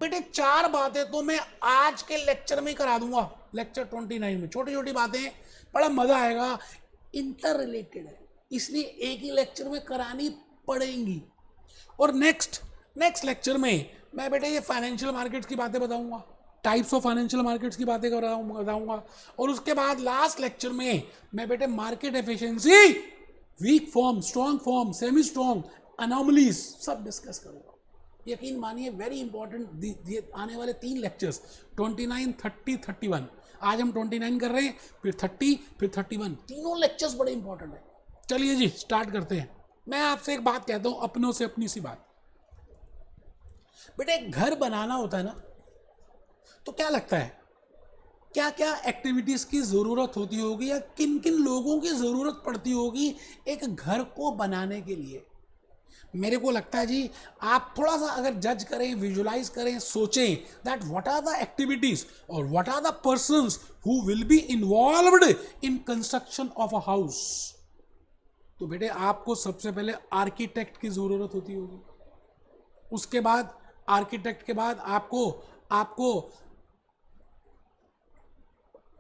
बेटे 4 बातें तो मैं आज के लेक्चर में करा दूंगा, लेक्चर 29 में। छोटी छोटी बातें, बड़ा मजा आएगा, इंटर रिलेटेड है, इसलिए एक ही लेक्चर में करानी पड़ेंगी। और नेक्स्ट लेक्चर में मैं बेटे ये फाइनेंशियल मार्केट्स की बातें बताऊंगा, टाइप्स ऑफ फाइनेंशियल मार्केट्स की बातें बताऊंगा। और उसके बाद लास्ट लेक्चर में मैं बेटे market efficiency, weak form, strong form, semi strong, anomalies सब डिस्कस करूंगा। यकीन मानिए वेरी इंपॉर्टेंट आने वाले 3 लेक्चर्स 29, 30, 31। आज हम 29 कर रहे हैं, फिर 30, फिर 31, तीनों लेक्चर्स बड़े इंपॉर्टेंट है। चलिए जी स्टार्ट करते हैं। मैं आपसे एक बात कहता हूं, अपनों से अपनी सी बात। बेटे एक घर बनाना होता है ना, तो क्या लगता है क्या क्या एक्टिविटीज की जरूरत होती होगी, या किन किन लोगों की जरूरत पड़ती होगी एक घर को बनाने के लिए? मेरे को लगता है जी, आप थोड़ा सा अगर जज करें, विजुलाइज करें, सोचें that what are the activities और what are the persons who will be involved in construction of a house, तो बेटे आपको सबसे पहले आर्किटेक्ट की जरूरत होती होगी। उसके बाद आर्किटेक्ट के बाद आपको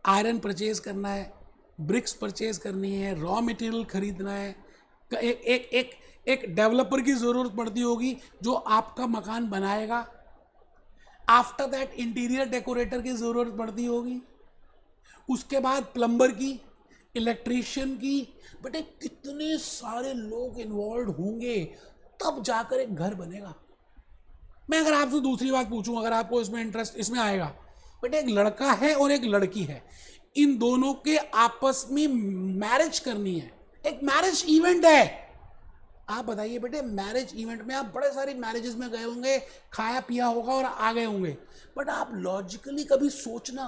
आयरन परचेज करना है, ब्रिक्स परचेज करनी है, रॉ मटेरियल खरीदना है, एक डेवलपर की जरूरत पड़ती होगी जो आपका मकान बनाएगा। आफ्टर दैट इंटीरियर डेकोरेटर की जरूरत पड़ती होगी। उसके बाद प्लम्बर की, इलेक्ट्रीशियन की। बेटे कितने सारे लोग इन्वॉल्व होंगे तब जाकर एक घर बनेगा। मैं अगर आपसे दूसरी बात पूछूं, अगर आपको इसमें इंटरेस्ट इसमें आएगा, बेटे एक लड़का है और एक लड़की है, इन दोनों के आपस में मैरिज करनी है, एक मैरिज इवेंट है। आप बताइए बेटे, मैरिज इवेंट में आप बड़े सारे मैरिजेस में गए होंगे, खाया पिया होगा और आ गए होंगे, बट आप लॉजिकली कभी सोचना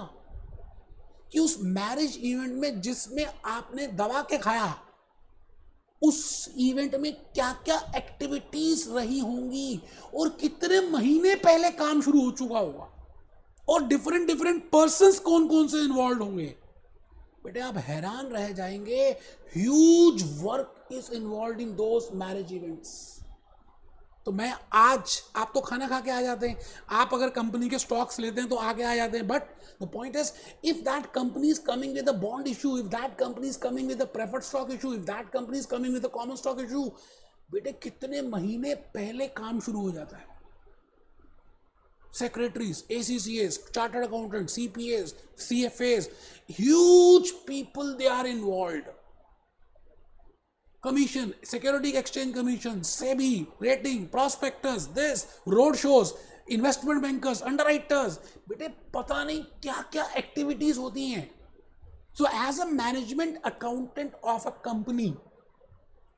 कि उस मैरिज इवेंट में जिसमें आपने दबा के खाया, उस इवेंट में क्या क्या एक्टिविटीज रही होंगी और कितने महीने पहले काम शुरू हो चुका होगा, और डिफरेंट पर्संस कौन कौन से इन्वॉल्व होंगे। बेटे आप हैरान रह जाएंगे, huge work is involve in those marriage events. तो मैं आज, आप तो खाना खा के आ जाते हैं, आप अगर कंपनी के स्टॉक्स लेते हैं तो आगे आ जाते हैं, but the point is if that company is coming with a bond issue, if that company is coming with a preferred stock issue, if that company is coming with a common stock issue, बेटे कितने महीने पहले काम शुरू हो जाता है। Secretaries, ACCAs, chartered accountants, CPAs, CFAs, huge people they are involved. Commission, Security Exchange Commission, SEBI, rating, prospectus, this, road shows, investment bankers, underwriters, बेटे पता नहीं क्या क्या एक्टिविटीज होती हैं। So as a management accountant of a company,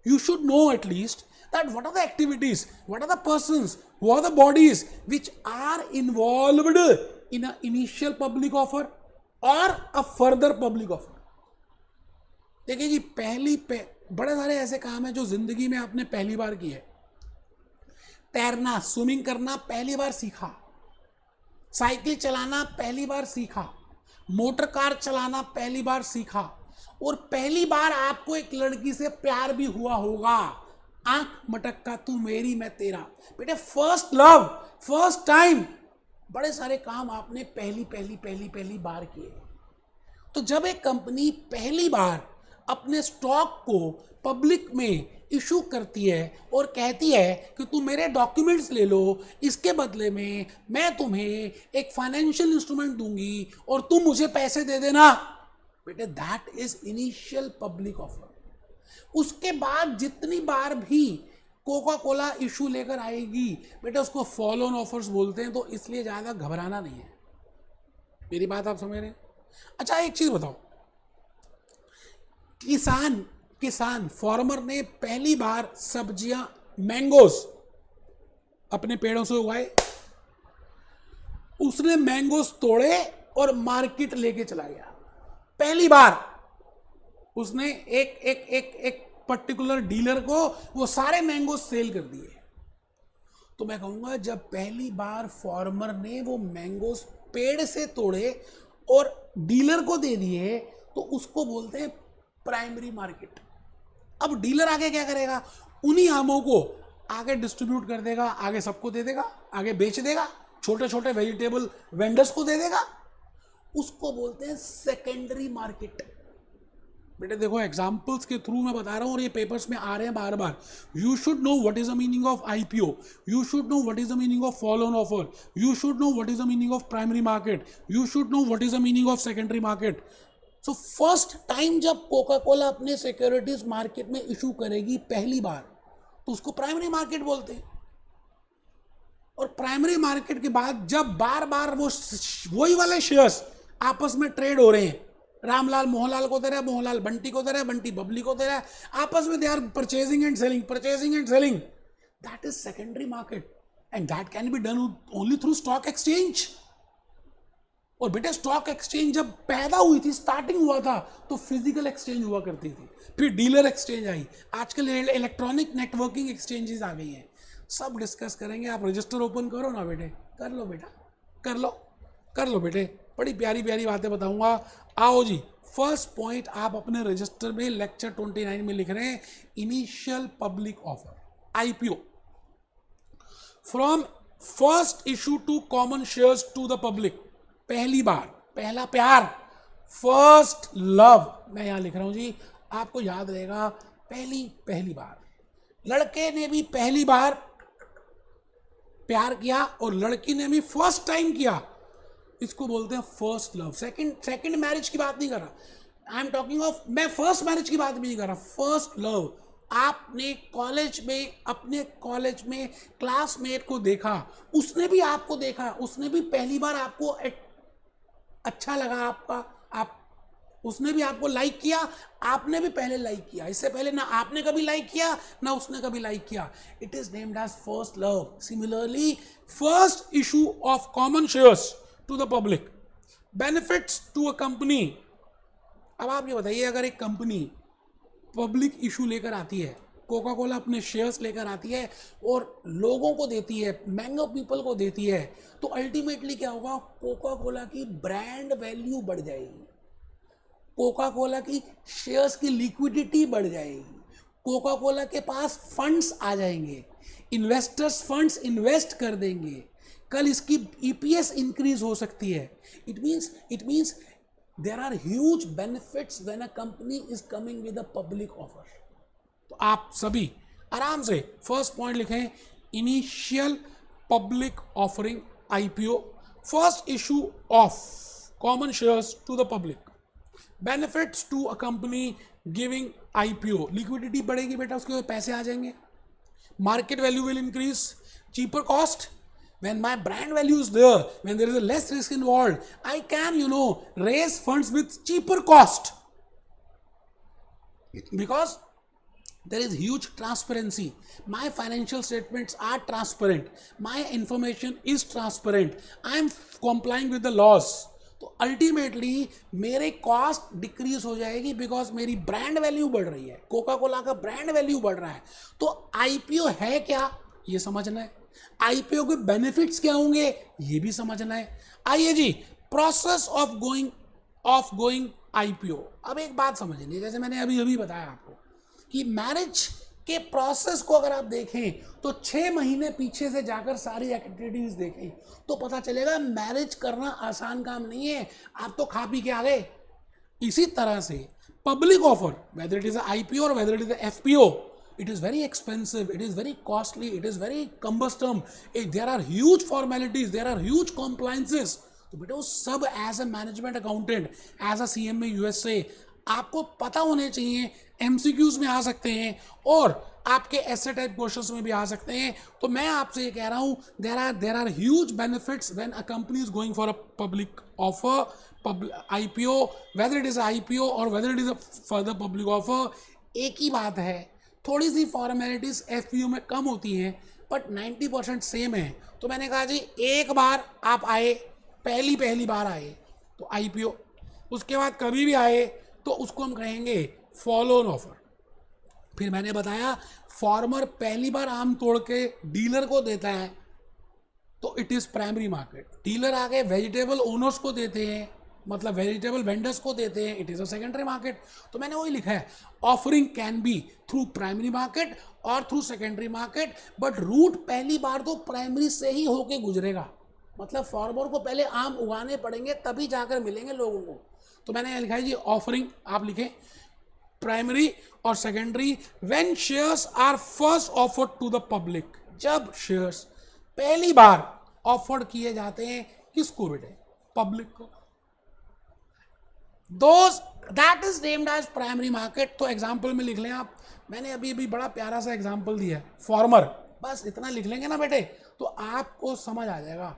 you should know at least that what are the activities, what are the persons, who are the bodies which are involved in an initial public offer or a further public offer. देखिए जी, बड़े सारे ऐसे काम हैं जो जिंदगी में आपने पहली बार किए। तैरना, स्विमिंग करना पहली बार सीखा, साइकिल चलाना पहली बार सीखा, मोटर कार चलाना पहली बार सीखा, और पहली बार आपको एक लड़की से प्यार भी हुआ होगा। आंख मटक्का तू मेरी मैं तेरा, बेटे फर्स्ट लव, फर्स्ट टाइम, बड़े सारे काम आपने पहली बार किए। तो जब एक कंपनी पहली बार अपने स्टॉक को पब्लिक में इशू करती है और कहती है कि तू मेरे डॉक्यूमेंट्स ले लो, इसके बदले में मैं तुम्हें एक फाइनेंशियल इंस्ट्रूमेंट दूंगी और तुम मुझे पैसे दे देना, बेटे that is initial public offer. उसके बाद जितनी बार भी कोका कोला इशू लेकर आएगी, बेटे उसको फॉलो ऑन ऑफर्स बोलते हैं, तो इसलिए ज्यादा घबराना नहीं है। मेरी बात आप समझ रहे हैं? अच्छा एक चीज बताओ, किसान फार्मर ने पहली बार सब्जियां, मैंगोस अपने पेड़ों से उगाए, उसने मैंगोस तोड़े और मार्केट लेके चला गया। पहली बार उसने एक पर्टिकुलर डीलर को वो सारे मैंगो सेल कर दिए। तो मैं कहूंगा जब पहली बार फार्मर ने वो मैंगोस पेड़ से तोड़े और डीलर को दे दिए, तो उसको बोलते हैं प्राइमरी मार्केट। अब डीलर आगे क्या करेगा, उन्हीं आमों को आगे डिस्ट्रीब्यूट कर देगा, आगे सबको दे देगा, आगे बेच देगा, छोटे छोटे वेजिटेबल वेंडर्स को दे देगा, उसको बोलते हैं सेकेंडरी मार्केट। बेटे देखो एग्जाम्पल्स के थ्रू मैं बता रहा हूँ और ये पेपर्स में आ रहे हैं बार बार। You should know what is the meaning of IPO, you should know what is the meaning of follow on offer, you should know what is the meaning of primary market, you should know what is the meaning of secondary market. So first time जब Coca Cola अपने securities market में issue करेगी पहली बार, तो उसको primary market बोलते हैं। और प्राइमरी मार्केट के बाद जब बार बार वही वाले शेयर्स आपस में ट्रेड हो रहे हैं, रामलाल मोहनलाल को दे रहा है, मोहनलाल बंटी को दे रहा है, बंटी बबली को दे रहा है, आपस में they are purchasing and selling, purchasing and selling, that is secondary market and that can be done only through stock exchange. और बेटे स्टॉक एक्सचेंज जब पैदा हुई थी, स्टार्टिंग हुआ था, तो फिजिकल एक्सचेंज हुआ करती थी, फिर डीलर एक्सचेंज आई, आजकल इलेक्ट्रॉनिक नेटवर्किंग एक्सचेंजेस आ गई हैं। सब डिस्कस करेंगे। आप रजिस्टर ओपन करो ना बेटे, कर लो बेटा, कर लो बेटे, बड़ी प्यारी प्यारी बातें बताऊंगा। आओ जी, फर्स्ट पॉइंट आप अपने रजिस्टर में लेक्चर 29 में लिख रहे हैं, initial public offer, IPO, from first issue to common shares to the public. पहली बार, पहला प्यार, फर्स्ट लव, मैं यहां लिख रहा हूं जी, आपको याद रहेगा। पहली बार लड़के ने भी पहली बार प्यार किया और लड़की ने भी फर्स्ट टाइम किया, इसको बोलते हैं फर्स्ट लव। सेकंड मैरिज की बात नहीं कर रहा, आई एम टॉकिंग ऑफ, मैं फर्स्ट मैरिज की बात भी नहीं कर रहा, फर्स्ट लव। आपने कॉलेज में, अपने कॉलेज में क्लासमेट को देखा, उसने भी आपको देखा, उसने भी पहली बार आपको अच्छा लगा आप उसने भी आपको लाइक किया, आपने भी पहले लाइक किया, इससे पहले ना आपने कभी लाइक किया ना उसने कभी लाइक किया, it is named as first love. Similarly first issue of common shares to the public, benefits to a company. अब आप ये बताइए, अगर एक कंपनी पब्लिक इशू लेकर आती है, कोका कोला अपने शेयर्स लेकर आती है और लोगों को देती है, मैंगो पीपल को देती है, तो अल्टीमेटली क्या होगा, कोका कोला की ब्रांड वैल्यू बढ़ जाएगी, कोका कोला की शेयर्स की लिक्विडिटी बढ़ जाएगी, कोका कोला के पास फंड्स आ जाएंगे, इन्वेस्टर्स फंड्स इन्वेस्ट कर देंगे, कल इसकी ईपीएस इंक्रीज हो सकती है। It means there are huge benefits when a company is coming with a public offer. तो आप सभी आराम से फर्स्ट पॉइंट लिखें, initial public offering IPO, first issue of common shares to the public, benefits to a company giving IPO, liquidity बढ़ेगी बेटा, उसके पैसे आ जाएंगे, market value will increase, cheaper cost, when my brand value is there, when there is a less risk involved, I can raise funds with cheaper cost, because there is huge transparency, my financial statements are transparent, my information is transparent, I am complying with the laws, तो ultimately मेरे cost decrease हो जाएगी, because मेरी brand value बढ़ रही है, Coca Cola का brand value बढ़ रहा है। तो आईपीओ है क्या, ये समझना है, आईपीओ के बेनिफिट्स क्या होंगे, ये भी समझना है। आइए जी, प्रोसेस ऑफ गोइंग आईपीओ। अब एक बात समझिए, जैसे मैंने अभी बताया आपको कि मैरिज के प्रोसेस को अगर आप देखें तो 6 महीने पीछे से जाकर सारी एक्टिविटीज देखें तो पता चलेगा मैरिज करना आसान काम नहीं है, आप तो खा पी के आ गए। इसी तरह से public offer, whether it is IPO और whether it is FPO, it is very expensive, it is very costly, it is very cumbersome, there are huge formalities, there are huge compliances। तो बेटा वो सब as a management accountant, as a CMA USA आपको पता होने चाहिए, MCQs में आ सकते हैं और आपके ऐसे टाइप क्वेश्चंस में भी आ सकते हैं। तो मैं आपसे ये कह रहा हूँ, there are huge benefits when a company is going for a public offer, IPO, whether it is IPO और whether it is a further public offer. एक ही बात है, थोड़ी सी फॉर्मेलिटीज एफपीओ में कम होती हैं बट 90% सेम है। तो मैंने कहा जी, एक बार आप आए, पहली बार आए तो आईपीओ, उसके बाद कभी भी आए तो उसको हम कहेंगे फॉलो ऑन ऑफर। फिर मैंने बताया फार्मर पहली बार आम तोड़ के डीलर को देता है तो it is primary market, dealer आगे वेजिटेबल ओनर्स को देते हैं, मतलब वेजिटेबल वेंडर्स को देते हैं, it is a secondary market. तो मैंने वही लिखा है, offering can be through primary market और through secondary market, but route पहली बार तो प्राइमरी से ही होके गुजरेगा। मतलब फार्मर को पहले आम उगाने पड़ेंगे तभी जाकर मिलेंगे लोगों को। तो मैंने लिखा है जी ऑफरिंग, आप लिखें प्राइमरी और सेकेंडरी when shares are first offered to the public, जब शेयर्स पहली बार ऑफर्ड किए जाते हैं किसको बेटे, पब्लिक को, those that is named as primary market. तो एग्जांपल में लिख लें आप, मैंने अभी बड़ा प्यारा सा एग्जांपल दिया है फार्मर, बस इतना लिख लेंगे ना बेटे तो आपको समझ आ जाएगा।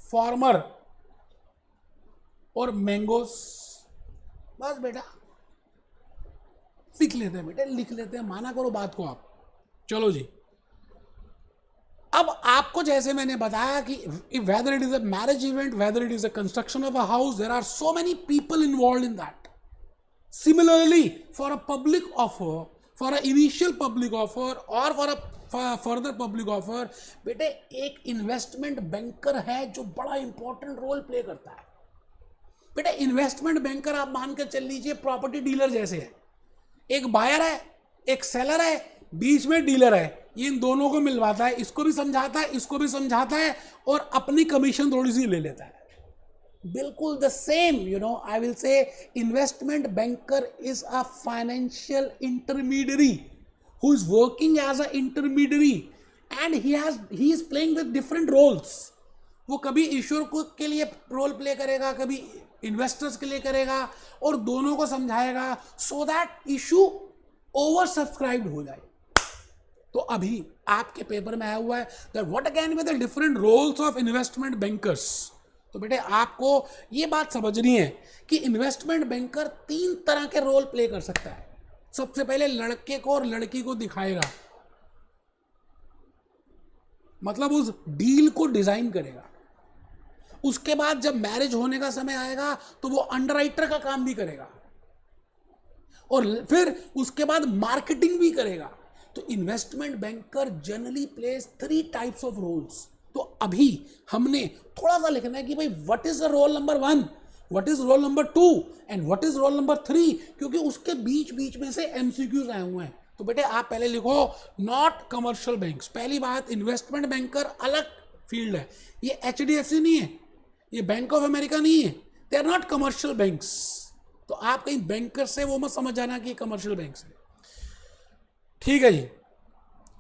फार्मर और मैंगोस, बस बेटा लिख लेते हैं बेटे, लिख लेते हैं, माना करो बात को आप। चलो जी, अब आपको जैसे मैंने बताया कि whether it is a marriage event, whether it is a construction of a house, there are so many people involved in that. Similarly, for a public offer, for an initial public offer or for a further public offer, बेटे एक investment banker है जो बड़ा important role play करता है। बेटे investment banker आप मान कर चल लीजिए प्रॉपर्टी डीलर जैसे है, एक बायर है एक सेलर है, बीच में डीलर है, ये इन दोनों को मिलवाता है, इसको भी समझाता है इसको भी समझाता है और अपनी कमीशन थोड़ी सी ले लेता है। बिल्कुल the same, you know, I will say investment banker is a financial intermediary who is working as a intermediary and he is playing with different roles. वो कभी इश्यूर को के लिए रोल प्ले करेगा, कभी इन्वेस्टर्स के लिए करेगा और दोनों को समझाएगा so that issue over subscribed हो जाए। तो अभी आपके पेपर में आया हुआ है that what again with the different roles of investment bankers. तो बेटे आपको ये बात समझनी है कि इन्वेस्टमेंट बैंकर 3 तरह के रोल प्ले कर सकता है। सबसे पहले लड़के को और लड़की को दिखाएगा, मतलब उस डील को डिजाइन करेगा। उसके बाद जब मैरिज होने का समय आएगा तो वो अंडरराइटर का काम भी करेगा और फिर उसके बाद मार्केटिंग भी करेगा। तो investment banker generally place 3 types of roles. तो अभी हमने थोड़ा सा लिखना है कि भाई what is the role number 1, what is role number 2 and what is role number 3, क्योंकि उसके बीच बीच में से एमसीक्यूज आए हुए हैं। तो बेटे आप पहले लिखो नॉट कमर्शियल बैंक्स। पहली बात, इन्वेस्टमेंट बैंकर अलग फील्ड है, ये HDFC नहीं है, ये बैंक ऑफ अमेरिका नहीं है, they are not commercial banks. तो आप कहीं बैंकर से वो मत समझ जाना कि कमर्शियल बैंक है, ठीक है जी।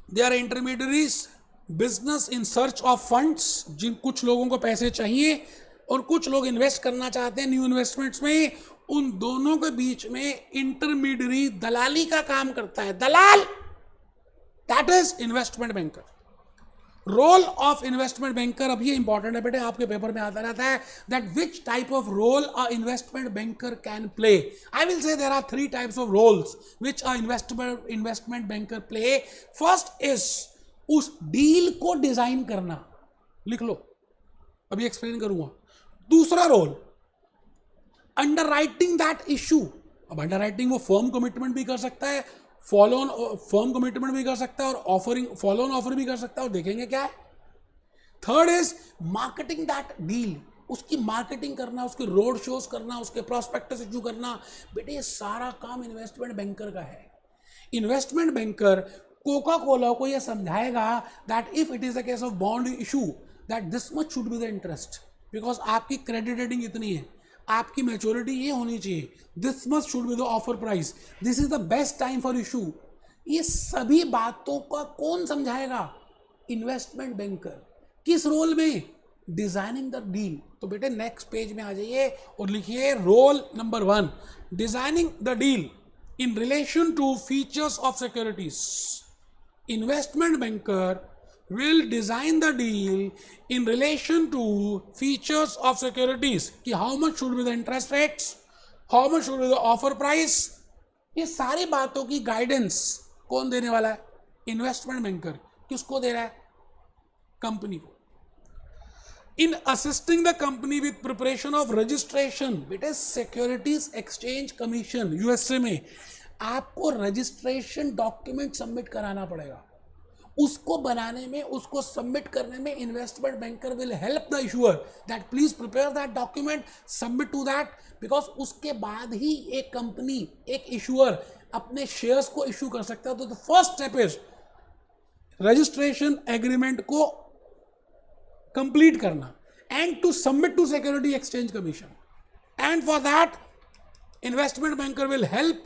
They are intermediaries business in search of funds, जिन कुछ लोगों को पैसे चाहिए और कुछ लोग इन्वेस्ट करना चाहते हैं न्यू इन्वेस्टमेंट्स में, उन दोनों के बीच में इंटरमीडियरी दलाली का काम करता है, दलाल, that is investment banker. Role of investment banker, अब ये इंपॉर्टेंट है बेटे, आपके पेपर में आता रहता है that which type of role a investment banker can play. I will say there are 3 types of roles which a investment banker play. First is उस डील को डिजाइन करना, लिख लो, अभी एक्सप्लेन करूंगा। दूसरा role underwriting that issue. अब underwriting वो फर्म कमिटमेंट भी कर सकता है, फॉलो ऑन फर्म कमिटमेंट भी कर सकता है और ऑफरिंग फॉलो ऑन ऑफर भी कर सकता है, और देखेंगे क्या है। Third is marketing that deal, उसकी मार्केटिंग करना, उसके रोड शोज करना, उसके प्रॉस्पेक्टस इशू करना। बेटे ये सारा काम इन्वेस्टमेंट बैंकर का है। इन्वेस्टमेंट बैंकर कोका कोला को यह समझाएगा that if it is a case of bond issue that this much should be the interest, because आपकी क्रेडिट रेटिंग इतनी है, आपकी मैच्योरिटी ये होनी चाहिए, this much should be the offer price, this is the best time for issue. ये सभी बातों का कौन समझाएगा? Investment banker. किस रोल में? Designing the deal. तो बेटे नेक्स्ट पेज में आ जाइए और लिखिए role number 1, designing the deal in relation to features of securities. Investment banker will design the deal in relation to features of securities कि how much should be the interest rates, how much should be the offer price। ये सारी बातों की guidance कौन देने वाला है? Investment banker. किसको दे रहा है? कंपनी को। In assisting the company with preparation of registration. बेटे सिक्योरिटीज एक्सचेंज कमीशन यूएसए में आपको रजिस्ट्रेशन डॉक्यूमेंट सबमिट कराना पड़ेगा। उसको बनाने में, उसको सबमिट करने में investment banker will help the issuer that please prepare that document, submit to that, because उसके बाद ही एक कंपनी, एक इशूअर अपने शेयर्स को इशू कर सकता है। तो the first step is registration agreement को कंप्लीट करना and to submit to Security Exchange Commission. And for that investment banker will help,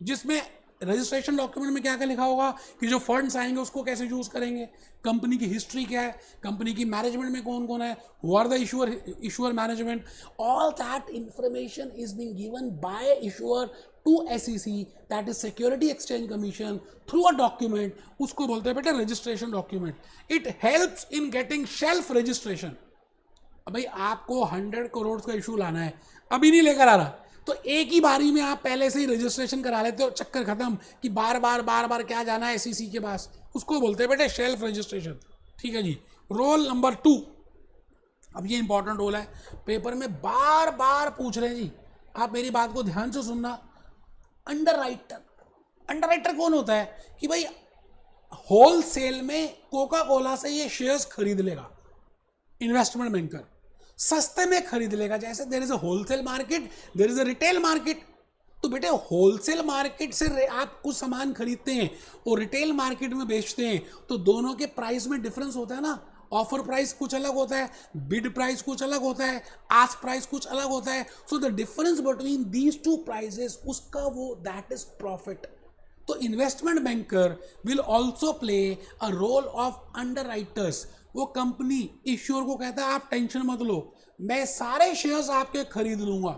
जिसमें रजिस्ट्रेशन डॉक्यूमेंट में क्या क्या लिखा होगा कि जो फंड्स आएंगे उसको कैसे यूज करेंगे, कंपनी की हिस्ट्री क्या है, कंपनी की मैनेजमेंट में कौन कौन है, who are the issuer management, all that information is being given by issuer to SEC, that is security exchange commission, through a document. उसको बोलते हैं बेटा registration document. It helps in getting shelf registration. अब भाई आपको 100 करोड़ का issue लाना है, अभी नहीं लेकर आ रहा, तो एक ही बारी में आप पहले से ही रजिस्ट्रेशन करा लेते हो, चक्कर खत्म कि बार बार क्या जाना है SEC के पास. उसको बोलते हैं बेटे शेल्फ रजिस्ट्रेशन. ठीक है जी. रोल नंबर 2, अब ये इंपॉर्टेंट रोल है, पेपर में बार बार पूछ रहे हैं जी, आप मेरी बात को ध्यान से सुनना. अंडरराइटर. अंडरराइटर कौन होता है कि भाई होलसेल में कोका कोला से ये शेयर्स खरीद लेगा इन्वेस्टमेंट बैंकर, सस्ते में खरीद लेगा. जैसे there is a wholesale market, there is a retail market. तो बेटे होलसेल मार्केट से आप कुछ सामान खरीदते हैं और रिटेल मार्केट में बेचते हैं, तो दोनों के प्राइस में डिफरेंस होता है ना. ऑफर प्राइस कुछ अलग होता है, बिड प्राइस कुछ अलग होता है, आस्क प्राइस कुछ अलग होता है. So the difference between these two prices, उसका वो दैट इज प्रॉफिट. तो investment banker will also play a role of underwriters. वो कंपनी इश्योर को कहता है आप टेंशन मत लो, मैं सारे शेयर्स आपके खरीद लूंगा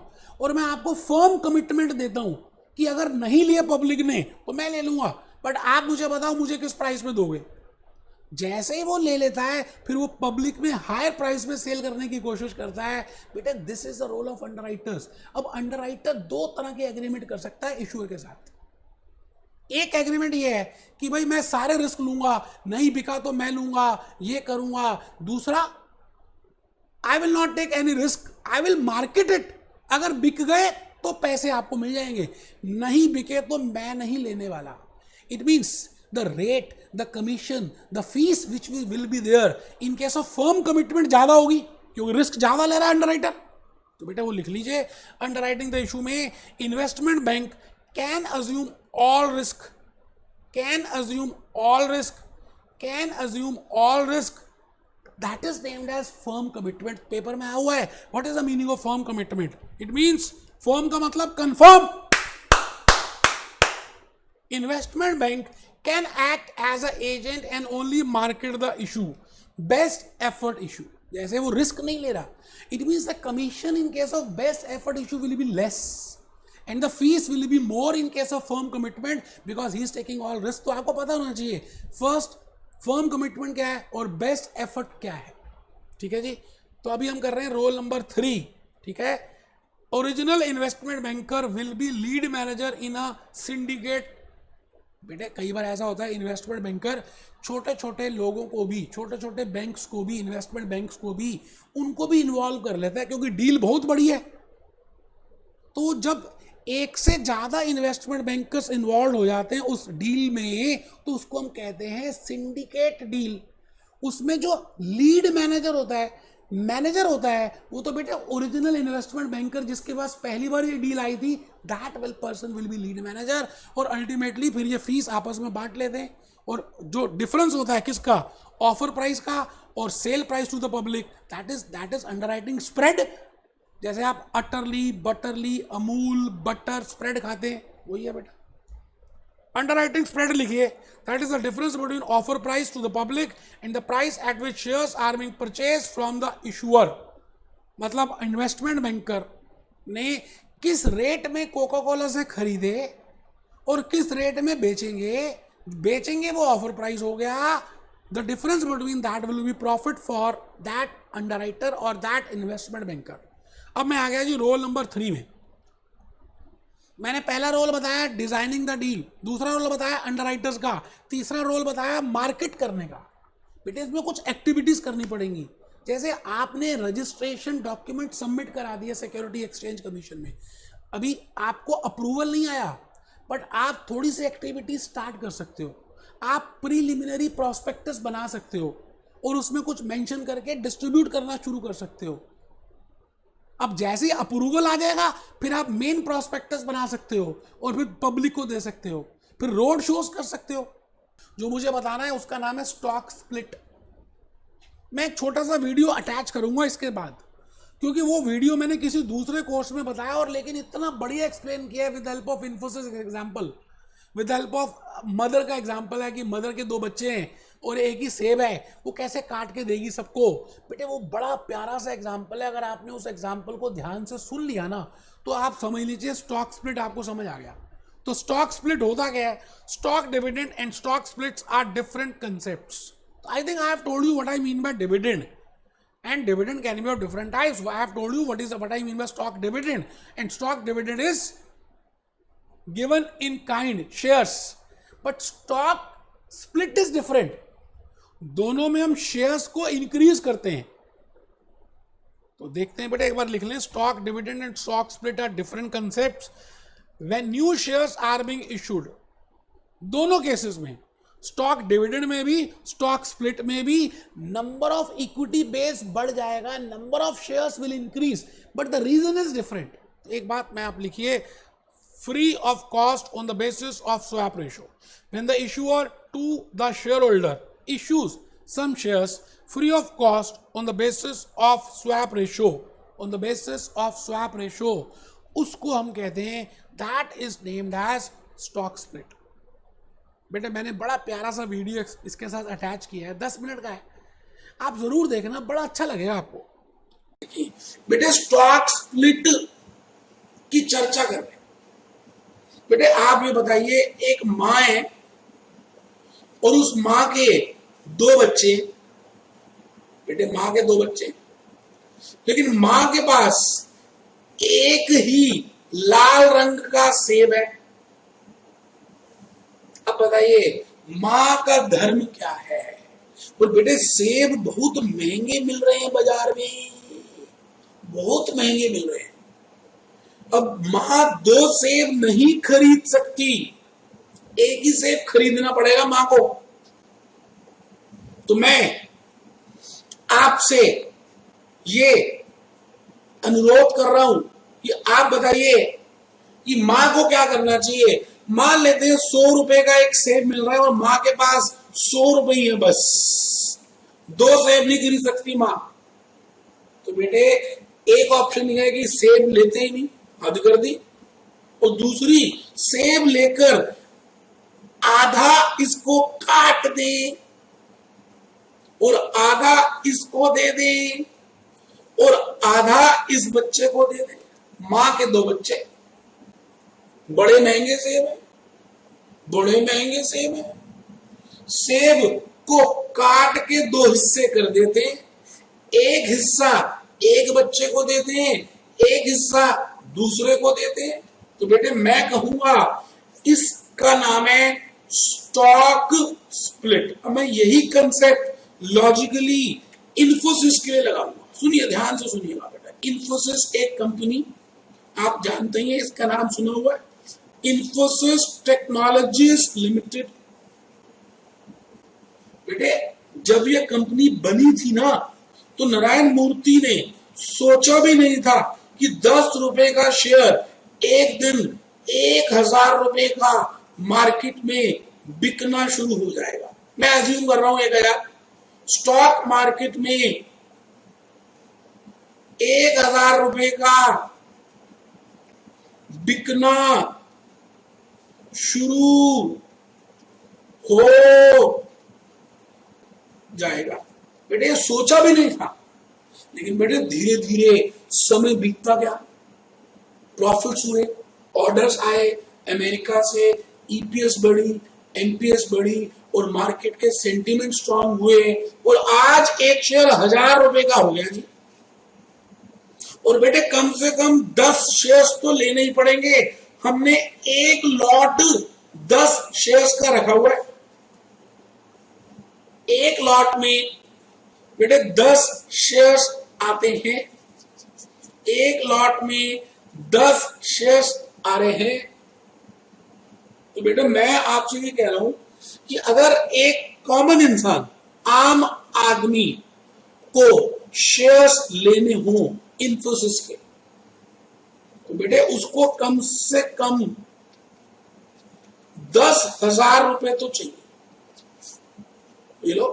और मैं आपको फर्म कमिटमेंट देता हूं कि अगर नहीं लिए पब्लिक ने तो मैं ले लूंगा, बट आप मुझे बताओ मुझे किस प्राइस में दोगे. जैसे ही वो ले लेता है फिर वो पब्लिक में हायर प्राइस में सेल करने की कोशिश करता है. बेटा this is the role of underwriters. अब अंडरराइटर 2 तरह के एग्रीमेंट कर सकता है इश्यूर के साथ. एक एग्रीमेंट ये है कि भाई मैं सारे रिस्क लूंगा, नहीं बिका तो मैं लूंगा, ये करूंगा. दूसरा, I will not take any risk, I will market it. अगर बिक गए तो पैसे आपको मिल जाएंगे, नहीं बिके तो मैं नहीं लेने वाला. It means the rate, the commission, the fee which will be there in case of firm commitment ज्यादा होगी, क्योंकि रिस्क ज्यादा ले रहा है अंडरराइटर. तो बेटा वो लिख लीजिए, अंडरराइटिंग द इशू में investment bank can assume all risk, can assume all risk, can assume all risk. That is named as firm commitment. Paper में आया हुआ है. What is the meaning of firm commitment? It means firm का मतलब confirm. Investment bank can act as an agent and only market the issue, best effort issue. जैसे वो risk नहीं ले रहा. It means the commission in case of best effort issue will be less. And the fees will be more in case of firm commitment because he is taking all risk. तो आपको पता होना चाहिए first firm commitment क्या है और best effort क्या है. ठीक है जी. तो अभी हम कर रहे हैं रोल नंबर 3. ठीक है. Original investment banker will be lead manager in a syndicate. बेटे कई बार ऐसा होता है इन्वेस्टमेंट बैंकर छोटे छोटे लोगों को भी, छोटे छोटे बैंक्स को भी, इन्वेस्टमेंट बैंक्स को भी, उनको भी इन्वॉल्व कर लेता है क्योंकि डील बहुत बड़ी है. तो जब एक से ज्यादा इन्वेस्टमेंट बैंकर्स इन्वॉल्व हो जाते हैं उस डील में, तो उसको हम कहते हैं सिंडिकेट डील. उसमें जो लीड मैनेजर होता है, वो तो बेटे ओरिजिनल इन्वेस्टमेंट बैंकर जिसके पास पहली बार ये डील आई थी, that will person will be lead manager. और अल्टीमेटली फिर ये फीस आपस में बांट लेते हैं. और जो डिफरेंस होता है किसका, ऑफर प्राइस का और sale price to the public, that is underwriting spread. जैसे आप utterly, butterly, Amul, butter spread खाते हैं, वही है बेटा. अंडरराइटिंग स्प्रेड लिखिए. That is the difference between offer price to the public and the price at which shares are being purchase from the issuer. मतलब investment banker ने किस रेट में कोका कोला से खरीदे और किस रेट में बेचेंगे वो ऑफर प्राइस हो गया. The difference between that will be profit for that underwriter और दैट इन्वेस्टमेंट बैंकर. अब मैं आ गया जी रोल नंबर 3 में. मैंने पहला रोल बताया डिजाइनिंग द डील, दूसरा रोल बताया अंडरराइटर्स का, तीसरा रोल बताया मार्केट करने का. बेटे इसमें कुछ एक्टिविटीज करनी पड़ेंगी. जैसे आपने रजिस्ट्रेशन डॉक्यूमेंट सबमिट करा दिया सिक्योरिटी एक्सचेंज कमीशन में, अभी आपको अप्रूवल नहीं आया, बट आप थोड़ी सी एक्टिविटी स्टार्ट कर सकते हो. आप प्रीलिमिनरी प्रॉस्पेक्टस बना सकते हो और उसमें कुछ मेंशन करके डिस्ट्रीब्यूट करना शुरू कर सकते हो. अब जैसे ही अप्रूवल आ जाएगा फिर आप मेन प्रॉस्पेक्टस बना सकते हो और फिर पब्लिक को दे सकते हो, फिर रोड शोज कर सकते हो. जो मुझे बताना है उसका नाम है स्टॉक स्प्लिट. मैं एक छोटा सा वीडियो अटैच करूंगा इसके बाद, क्योंकि वो वीडियो मैंने किसी दूसरे कोर्स में बताया और लेकिन इतना बढ़िया एक्सप्लेन किया है with help of Infosys example, with help of mother का एग्जांपल है कि मदर के 2 बच्चे हैं और एक ही सेब है, वो कैसे काट के देगी सबको। बेटे वो बड़ा प्यारा सा एग्जांपल है, अगर आपने उस एग्जांपल को ध्यान से सुन लिया ना तो आप समझ लीजिए स्टॉक स्प्लिट आपको समझ आ गया। तो स्टॉक स्प्लिट होता क्या है? Stock dividend and stock splits are different concepts. I think I have told you what I mean by dividend, and dividend can be of different types. I have told you what I mean by stock dividend, and stock dividend is given in kind, shares, but stock split is different. दोनों में हम shares को increase करते हैं। तो देखते हैं बेटा, एक बार लिख लें, stock dividend and stock split are different concepts when new shares are being issued. दोनों केसेस में, स्टॉक डिविडेंड में भी स्टॉक स्प्लिट में भी, नंबर ऑफ इक्विटी बेस बढ़ जाएगा, number of shares will increase, but the reason is different. एक बात मैं आप लिखिए, free of cost on the basis of swap ratio. When the issuer to the share holder issues some shares free of cost on the basis of swap ratio, on the basis of swap ratio, उसको हम कहते हैं, that is named as stock split। बेटे मैंने बड़ा प्यारा सा video इसके साथ अटैच किया है, 10 मिनट का है, आप जरूर देखना, बड़ा अच्छा लगेगा आपको। बेटे स्टॉक स्प्लिट की चर्चा कर रहे हैं। बेटे आप ये बताइए, एक माँ है और उस माँ के 2 बच्चे, बेटे माँ के 2 बच्चे, लेकिन माँ के पास एक ही लाल रंग का सेब है। अब बताइए माँ का धर्म क्या है? और बेटे सेब बहुत महंगे मिल रहे हैं बाजार में, बहुत महंगे मिल रहे हैं। अब माँ 2 सेब नहीं खरीद सकती, एक ही सेब खरीदना पड़ेगा माँ को। तो मैं आपसे ये अनुरोध कर रहा हूं कि आप बताइए कि माँ को क्या करना चाहिए। मान लेते हैं 100 रुपए का एक सेब मिल रहा है और माँ के पास 100 रुपए ही है, बस 2 सेब नहीं खरीद सकती माँ। तो बेटे एक ऑप्शन यह है कि सेब लेते ही नहीं, हद कर दी, और दूसरी सेब लेकर आधा इसको काट दे और आधा इसको दे दे और आधा इस बच्चे को दे दे। माँ के 2 बच्चे, बड़े महंगे सेब है, बड़े महंगे सेब है। सेब को काट के 2 हिस्से कर देते, एक हिस्सा एक बच्चे को देते हैं, एक हिस्सा दूसरे को देते हैं। तो बेटे मैं कहूंगा इसका नाम है स्टॉक स्प्लिट। अब मैं यही कंसेप्ट लॉजिकली इन्फोसिस के लिए लगाऊंगा। सुनिए, ध्यान से सुनिएगा बेटा। इन्फोसिस एक कंपनी, आप जानते हैं, इसका नाम सुना हुआ है, इन्फोसिस टेक्नोलॉजीज लिमिटेड। बेटे जब ये कंपनी बनी थी ना, तो नारायण मूर्ति ने सोचा भी नहीं था कि 10 रुपए का शेयर एक दिन 1000 रुपए का मार्केट में बिकना शुरू हो जाएगा। मैं अज्यूम कर रहा हूं 1000, स्टॉक मार्केट में 1000 रुपए का बिकना शुरू हो जाएगा। बेटे सोचा भी नहीं था, लेकिन बेटे धीरे धीरे समय बीतता गया, प्रॉफिट्स हुए, ऑर्डर्स आए अमेरिका से, ईपीएस बढ़ी, एमपीएस बढ़ी और मार्केट के सेंटीमेंट स्ट्रांग हुए और आज एक शेयर 1000 रुपए का हो गया जी। और बेटे कम से कम 10 शेयर्स तो लेने ही पड़ेंगे। हमने एक लॉट 10 शेयर्स का रखा हुआ है। एक लॉट में बेटे 10 शेयर्स आते हैं, एक लॉट में 10 शेयर्स आ रहे हैं। तो बेटे मैं आपसे ये कह रहा हूं कि अगर एक कॉमन इंसान, आम आदमी को शेयर्स लेने हो इन्फोसिस के, तो बेटे उसको कम से कम 10,000 रुपए तो चाहिए। ये लो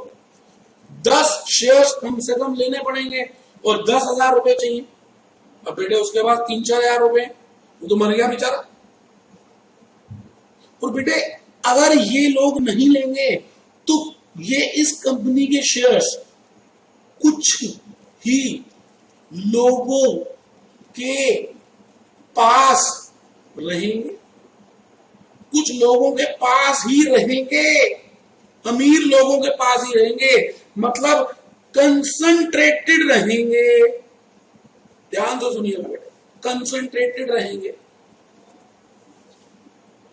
10 शेयर्स कम से कम लेने पड़ेंगे और 10,000 रुपए चाहिए। अब बेटे उसके बाद 3-4 हजार रुपए, वो तो मर गया बेचारा। और बेटे अगर ये लोग नहीं लेंगे तो ये इस कंपनी के शेयर्स कुछ ही लोगों के पास रहेंगे, कुछ लोगों के पास ही रहेंगे, अमीर लोगों के पास ही रहेंगे, मतलब कंसंट्रेटेड रहेंगे। ध्यान से सुनिएगा बेटा, कंसंट्रेटेड रहेंगे।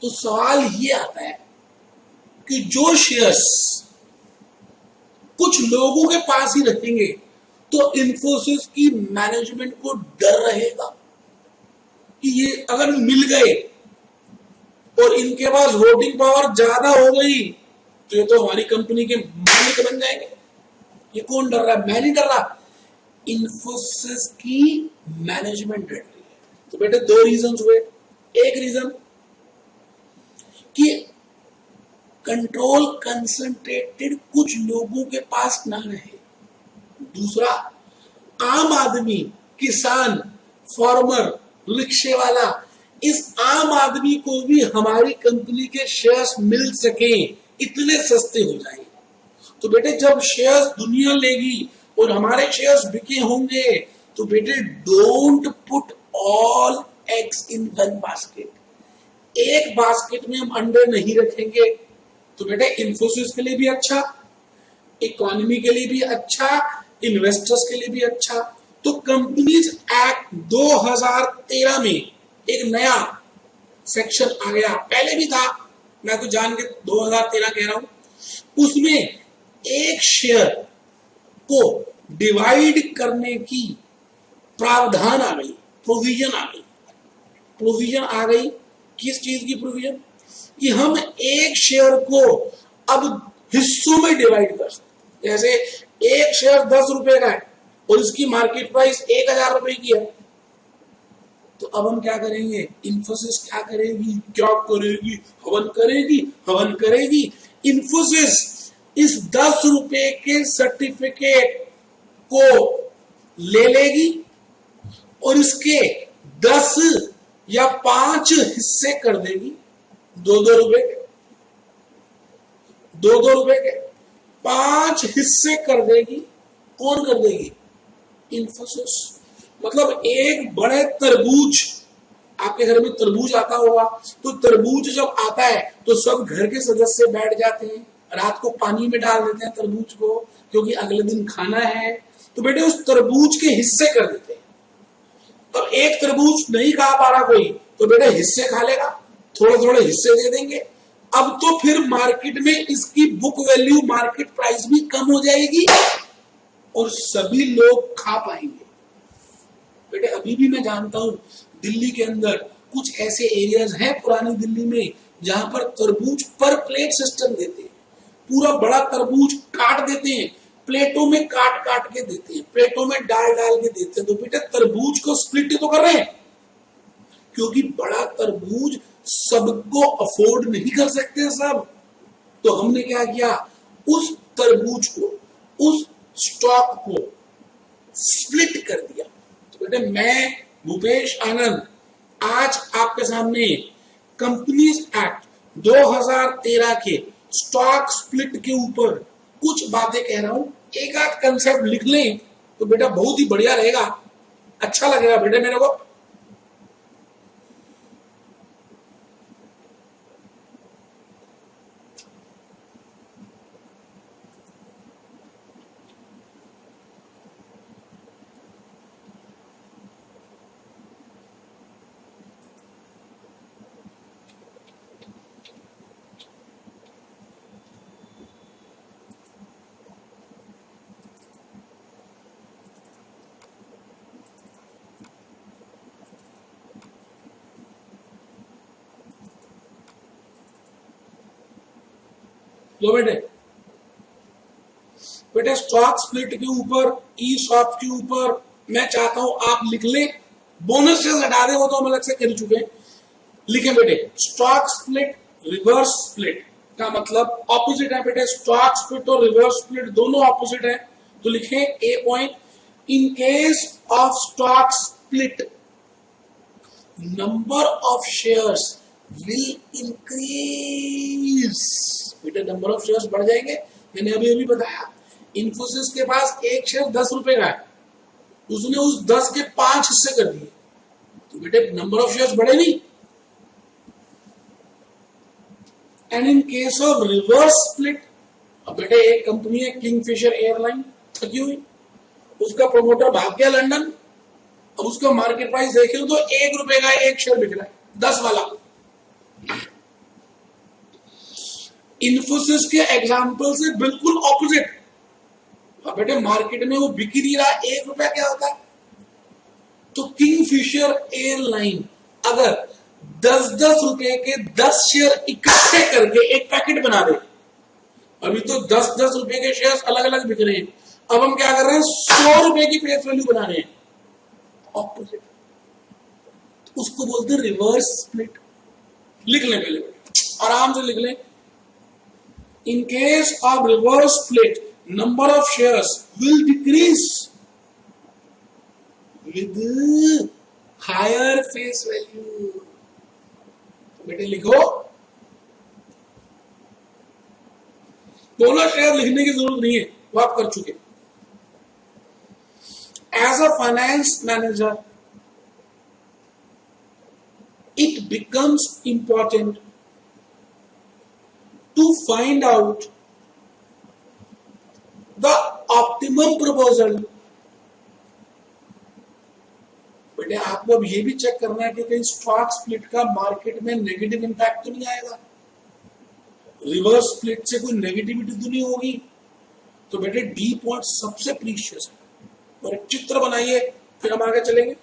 तो सवाल ये आता है कि जो शेयर्स कुछ लोगों के पास ही रहेंगे तो इन्फोसिस की मैनेजमेंट को डर रहेगा कि ये अगर मिल गए और इनके पास वोटिंग पावर ज्यादा हो गई तो ये तो हमारी कंपनी के मालिक बन जाएंगे। ये कौन डर रहा है? मैं नहीं डर रहा, इन्फोसिस की मैनेजमेंट डर रही है। तो बेटे 2 रीजन हुए। एक रीजन कि कंट्रोल कंसंट्रेटेड कुछ लोगों के पास ना रहे। दूसरा, आम आदमी, किसान, फार्मर, रिक्शे वाला, इस आम आदमी को भी हमारी कंपनी के शेयर्स मिल सके, इतने सस्ते हो जाएंगे। तो बेटे जब शेयर्स दुनिया लेगी और हमारे शेयर्स बिके होंगे तो बेटे don't put all eggs in one basket. एक बास्केट में हम अंडे नहीं रखेंगे। तो बेटे इन्फोसिस के लिए भी अच्छा, इकोनॉमी के लिए भी अच्छा, इन्वेस्टर्स के लिए भी अच्छा। तो कंपनीज एक्ट 2013 में एक नया सेक्शन आ गया, पहले भी था, मैं तो जान के 2013 कह रहा हूं। उसमें एक शेयर को डिवाइड करने की प्रावधान आ गई, प्रोविजन आ गई। प्रोविजन आ गई किस चीज की प्रोविजन? कि हम एक शेयर को अब हिस्सों में डिवाइड कर सकते। जैसे एक शेयर 10 रुपए का है और इसकी मार्केट प्राइस 1,000 रुपए की है, तो अब हम क्या करेंगे? इन्फोसिस क्या करेगी? हवन करेगी। इन्फोसिस इस 10 रुपए के सर्टिफिकेट को ले लेगी और इसके 10 या 5 हिस्से कर देगी, 2-2 रुपए के, 2-2 रुपए के 5 हिस्से कर देगी। कौन कर देगी? इन्फोसिस। मतलब एक बड़े तरबूज, आपके घर में तरबूज आता होगा, तो तरबूज जब आता है तो सब घर के सदस्य बैठ जाते हैं, रात को पानी में डाल देते हैं तरबूज को, क्योंकि अगले दिन खाना है। तो बेटे उस तरबूज के हिस्से कर देते हैं। अब एक तरबूज नहीं खा पा रहा कोई, तो बेटे हिस्से खा लेगा, थोड़े थोड़े हिस्से दे देंगे। अब तो फिर मार्केट में इसकी बुक वैल्यू, मार्केट प्राइस भी कम हो जाएगी और सभी लोग खा पाएंगे। बेटे अभी भी मैं जानता हूं दिल्ली के अंदर कुछ ऐसे एरियाज हैं पुरानी दिल्ली में जहां पर तरबूज पर प्लेट सिस्टम देते हैं। पूरा बड़ा तरबूज काट देते हैं, प्लेटों में काट काट के देते हैं, प्लेटों में डाल डाल के देते हैं। तो बेटे तरबूज को स्प्लिट तो कर रहे हैं, क्योंकि बड़ा तरबूज सबको अफोर्ड नहीं कर सकते सब। तो हमने क्या किया? उस तरबूज को, उस स्टॉक को स्प्लिट कर दिया। तो बेटे मैं भूपेश आनंद आज आपके सामने कंपनीज एक्ट 2013 के स्टॉक स्प्लिट के ऊपर कुछ बातें कह रहा हूं। एक आध कंसेप्ट लिख लें तो बेटा बहुत ही बढ़िया रहेगा, अच्छा लगेगा बेटे मेरे को। लो बेटे, बेटे स्टॉक स्प्लिट के ऊपर, ई शॉप के ऊपर मैं चाहता हूं आप लिख ले। बोनस शेयर हटा दे, वो तो हम अलग से कर चुके हैं। लिखे बेटे, स्टॉक स्प्लिट, रिवर्स स्प्लिट, का मतलब ऑपोजिट है बेटे, स्टॉक स्प्लिट और रिवर्स स्प्लिट दोनों ऑपोजिट है। तो लिखें a point, in case of stock split number of shares will increase. बेटे नंबर ऑफ शेयर्स बढ़ जाएंगे, मैंने अभी अभी बताया। इन्फोसिस के पास एक शेयर 10 रुपए का है, उसने उस 10 के 5 हिस्से कर दिए, तो बेटे नंबर ऑफ शेयर्स बढ़े नहीं। And in case of reverse split, अब बेटे एक कंपनी है किंगफिशर एयरलाइन, थकी हुई, उसका प्रमोटर भाग गया लंदन, अब उसका मार्केट प्राइस देखे तो 1 रुपए का एक शेयर बिक रहा है, 10 वाला। इन्फोसिस के एग्जाम्पल से बिल्कुल ऑपोजिट, अब बेटे मार्केट में वो बिक ही नहीं रहा, 1 रुपया क्या होता है। तो किंगफिशर एयरलाइन अगर 10-10 रुपए के 10 शेयर इकट्ठे करके एक पैकेट बना दे, अभी तो 10-10 रुपए के शेयर अलग अलग बिक रहे हैं, अब हम क्या कर रहे हैं, 100 रुपए की फेस वैल्यू बना रहे हैं, ऑपोजिट। उसको बोलते हैं रिवर्स स्प्लिट। लिख लें पहले, आराम से लिख लें, in case of reverse split number of shares will decrease with higher face value. बेटे लिखो, दोनों शेयर लिखने की जरूरत नहीं है, वो आप कर चुके। As a finance manager it becomes important to find out the optimum proposal। बेटे आपको अब ये भी चेक करना है कि कहीं स्टॉक स्प्लिट का मार्केट में नेगेटिव इंपैक्ट तो नहीं आएगा, रिवर्स स्प्लिट से कोई नेगेटिविटी तो नहीं होगी। तो बेटे डी पॉइंट सबसे प्रीशियस है, और एक चित्र बनाइए, फिर हम आगे चलेंगे।